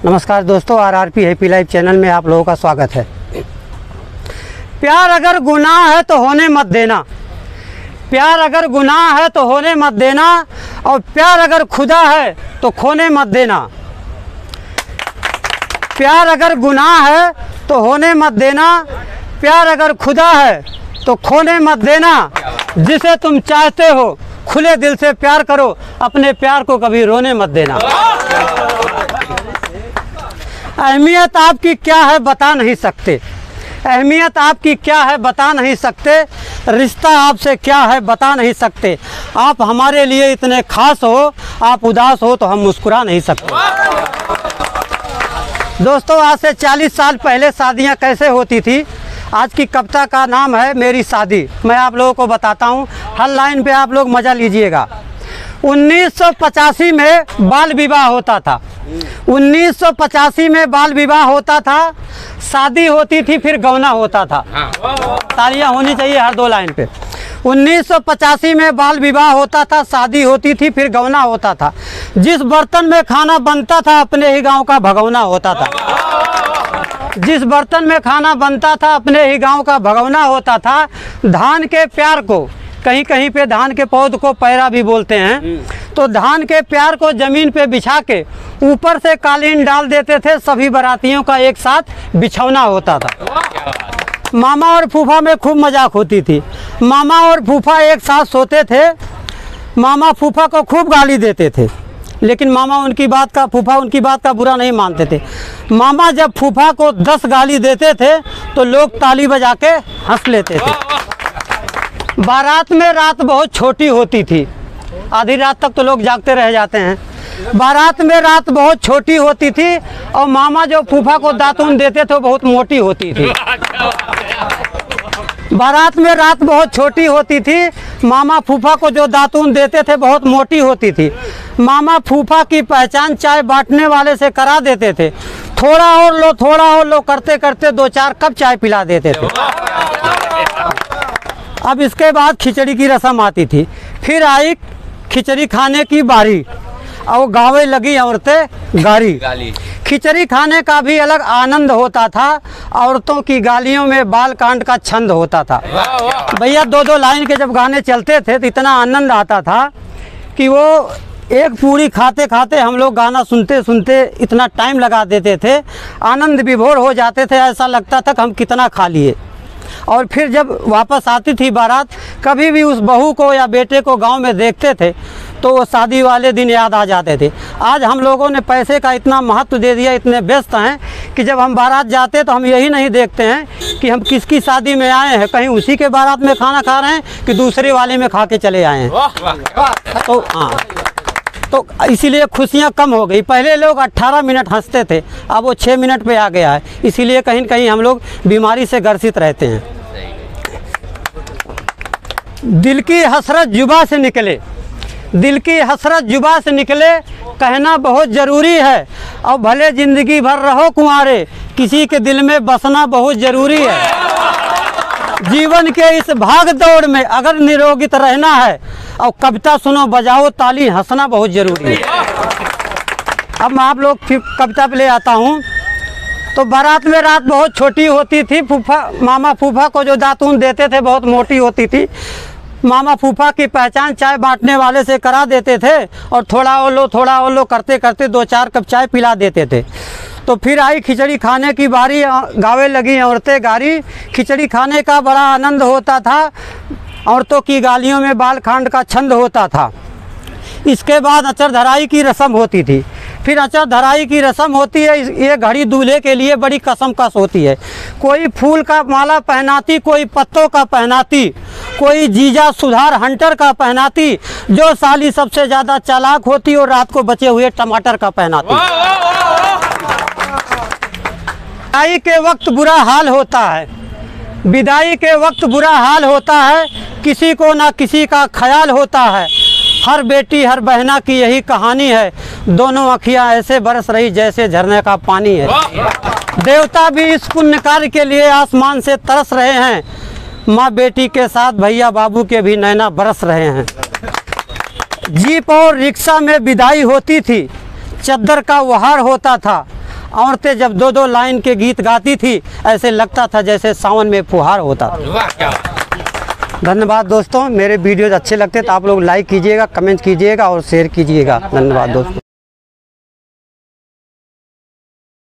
नमस्कार दोस्तों, RRP happy life channel में आप लोगों का स्वागत है। प्यार अगर गुनाह है तो होने मत देना, प्यार अगर गुनाह है तो होने मत देना, और प्यार अगर खुदा है तो खोने मत देना। प्यार अगर गुनाह है तो होने मत देना, प्यार अगर खुदा है तो खोने मत देना। जिसे तुम चाहते हो खुले दिल से प्यार करो, अपने प्यार को कभी रोने मत देना। अहमियत आपकी क्या है बता नहीं सकते, अहमियत आपकी क्या है बता नहीं सकते, रिश्ता आपसे क्या है बता नहीं सकते। आप हमारे लिए इतने खास हो, आप उदास हो तो हम मुस्कुरा नहीं सकते। दोस्तों, आज से 40 साल पहले शादियां कैसे होती थी, आज की कविता का नाम है मेरी शादी। मैं आप लोगों को बताता हूं, हर लाइन पे आप लोग मज़ा लीजिएगा। 1985 में बाल विवाह होता था, 1985 में बाल विवाह होता था, शादी होती थी फिर गौना होता था। तालियां होनी चाहिए हर दो लाइन पे। 1985 में बाल विवाह होता था, शादी होती थी फिर गौना होता था। जिस बर्तन में खाना बनता था अपने ही गांव का भगौना होता था। जिस बर्तन में खाना बनता था अपने ही गांव का भगौना होता था। धान के प्यार को, कहीं कहीं पे धान के पौध को पैरा भी बोलते हैं, तो धान के प्यार को ज़मीन पे बिछा के ऊपर से कालीन डाल देते थे। सभी बारातियों का एक साथ बिछौना होता था। मामा और फूफा में खूब मजाक होती थी। मामा और फूफा एक साथ सोते थे। मामा फूफा को खूब गाली देते थे, लेकिन मामा उनकी बात का, फूफा उनकी बात का बुरा नहीं मानते थे। मामा जब फूफा को 10 गाली देते थे तो लोग ताली बजा के हंस लेते थे। बारात में रात बहुत छोटी होती थी, आधी रात तक तो लोग जागते रह जाते हैं। बारात में रात बहुत छोटी होती थी, और मामा जो फूफा को दातून देते थे बहुत मोटी होती थी। बारात में रात बहुत छोटी होती थी, मामा फूफा को जो दातून देते थे बहुत मोटी होती थी। मामा फूफा की पहचान चाय बांटने वाले से करा देते थे। थोड़ा और लो, थोड़ा और लो करते करते 2-4 कप चाय पिला देते थे। अब इसके बाद खिचड़ी की रस्म आती थी। फिर आई खिचड़ी खाने की बारी, और गावे लगी औरतें गारी। खिचड़ी खाने का भी अलग आनंद होता था, औरतों की गालियों में बाल कांड का छंद होता था। भैया 2-2 लाइन के जब गाने चलते थे तो इतना आनंद आता था कि वो एक पूरी खाते खाते हम लोग गाना सुनते सुनते इतना टाइम लगा देते थे, आनंद विभोर हो जाते थे। ऐसा लगता था कि हम कितना खा लिए। और फिर जब वापस आती थी बारात, कभी भी उस बहू को या बेटे को गांव में देखते थे तो वो शादी वाले दिन याद आ जाते थे। आज हम लोगों ने पैसे का इतना महत्व दे दिया, इतने व्यस्त हैं कि जब हम बारात जाते तो हम यही नहीं देखते हैं कि हम किसकी शादी में आए हैं, कहीं उसी के बारात में खाना खा रहे हैं कि दूसरे वाले में खा के चले आए हैं। तो हाँ, तो इसीलिए खुशियाँ कम हो गई। पहले लोग 18 मिनट हंसते थे, अब वो 6 मिनट पे आ गया है। इसीलिए कहीं न कहीं हम लोग बीमारी से ग्रसित रहते हैं। दिल की हसरत जुबा से निकले, दिल की हसरत जुबा से निकले, कहना बहुत ज़रूरी है। और भले ज़िंदगी भर रहो कुंवारे, किसी के दिल में बसना बहुत ज़रूरी है। जीवन के इस भाग दौड़ में अगर निरोगित रहना है, और कविता सुनो बजाओ ताली, हंसना बहुत ज़रूरी है। अब मैं आप लोग फिर कविता पे ले आता हूँ। तो बारात में रात बहुत छोटी होती थी, मामा फूफा को जो दातून देते थे बहुत मोटी होती थी। मामा फूफा की पहचान चाय बांटने वाले से करा देते थे, और थोड़ा और लो, थोड़ा और लो करते करते 2-4 कप चाय पिला देते थे। तो फिर आई खिचड़ी खाने की बारी, गावे लगी औरतें गारी। खिचड़ी खाने का बड़ा आनंद होता था, औरतों की गालियों में बाल खांड का छंद होता था। इसके बाद अचर धराई की रस्म होती थी। फिर अचर धराई की रस्म होती है। ये घड़ी दूल्हे के लिए बड़ी कसमकस होती है। कोई फूल का माला पहनाती, कोई पत्तों का पहनाती, कोई जीजा सुधार हंटर का पहनाती, जो साली सबसे ज़्यादा चालाक होती और रात को बचे हुए टमाटर का पहनाती। विदाई के वक्त बुरा हाल होता है, विदाई के वक्त बुरा हाल होता है, किसी को ना किसी का ख्याल होता है। हर बेटी हर बहना की यही कहानी है, दोनों अखियाँ ऐसे बरस रही जैसे झरने का पानी है। देवता भी इस पुण्य कार्य के लिए आसमान से तरस रहे हैं, माँ बेटी के साथ भैया बाबू के भी नैना बरस रहे हैं। जीप और रिक्शा में विदाई होती थी, चद्दर का वहार होता था, औरतें जब 2-2 लाइन के गीत गाती थी, ऐसे लगता था जैसे सावन में फुहार होता था। धन्यवाद दोस्तों। मेरे वीडियोज़ अच्छे लगते तो आप लोग लाइक कीजिएगा, कमेंट कीजिएगा और शेयर कीजिएगा। धन्यवाद दोस्तों।